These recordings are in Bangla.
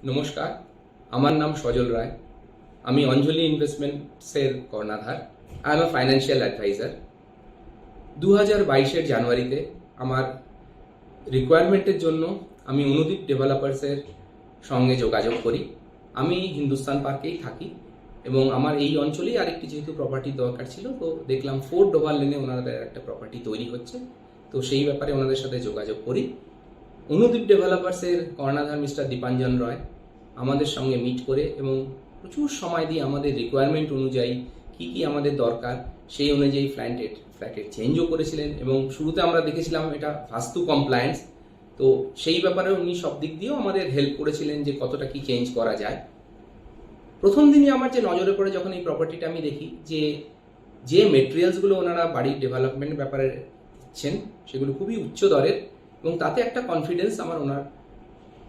নমস্কার, আমার নাম সজল রায়। আমি অঞ্জলি ইনভেস্টমেন্টসের কর্ণধার। I am a financial advisor. 2022-এর জানুয়ারিতে আমার রিকোয়ারমেন্টের জন্য আমি অনুদীপ ডেভেলপার্সের সঙ্গে যোগাযোগ করি। আমি হিন্দুস্তান পার্কেই থাকি এবং আমার এই অঞ্চলেই আরেকটি যেহেতু প্রপার্টি দরকার ছিল, তো দেখলাম 4 ডোভার লেনে ওনাদের একটা প্রপার্টি তৈরি হচ্ছে, তো সেই ব্যাপারে ওনাদের সাথে যোগাযোগ করি। অনুদীপ ডেভেলপার্সের কর্ণধার মিস্টার দীপাঞ্জন রয় আমাদের সঙ্গে মিট করে এবং প্রচুর সময় দিয়ে আমাদের রিকোয়ারমেন্ট অনুযায়ী কি কি আমাদের দরকার সেই অনুযায়ী ফ্ল্যাটের চেঞ্জও করেছিলেন এবং শুরুতে আমরা দেখেছিলাম এটা বাস্তু কমপ্লায়েন্স, তো সেই ব্যাপারে উনি সব দিক দিয়েও আমাদের হেল্প করেছিলেন যে কতটা কি চেঞ্জ করা যায়। প্রথম দিনই আমার যে নজরে পড়ে যখন এই প্রপার্টিটা আমি দেখি যে মেটেরিয়ালসগুলো ওনারা বাড়ির ডেভেলপমেন্ট ব্যাপারে দিচ্ছেন সেগুলো খুবই উচ্চ দরের এবং তাতে একটা কনফিডেন্স আমার ওনার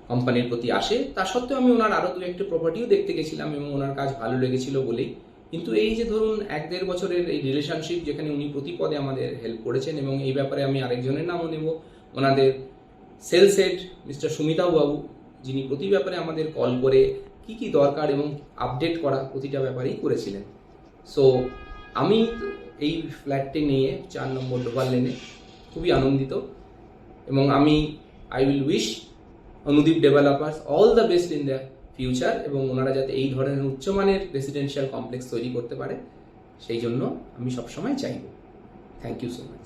কোম্পানির প্রতি আসে। তা সত্ত্বেও আমি ওনার আরও 2-1টি প্রপার্টিও দেখতে গেছিলাম এবং ওনার কাজ ভালো লেগেছিল বলেই, কিন্তু এই যে ধরুন 1-1.5 বছরের এই রিলেশনশিপ যেখানে উনি প্রতি পদে আমাদের হেল্প করেছেন এবং এই ব্যাপারে আমি আরেকজনের নামও নেব, ওনাদের সেলস হেড মিস্টার সুমিতাও বাবু, যিনি প্রতি ব্যাপারে আমাদের কল করে কি কি দরকার এবং আপডেট করা প্রতিটা ব্যাপারেই করেছিলেন। সো আমি এই ফ্ল্যাটটি নিয়ে 4 নম্বর ডোভার লেনে খুবই আনন্দিত এবং I will wish Anudeep developers all the best in the future এবং ওনারা যাতে এই ধরনের উচ্চমানের রেসিডেন্সিয়াল কমপ্লেক্স তৈরি করতে পারে সেই জন্য আমি সবসময় চাইব। Thank you so much.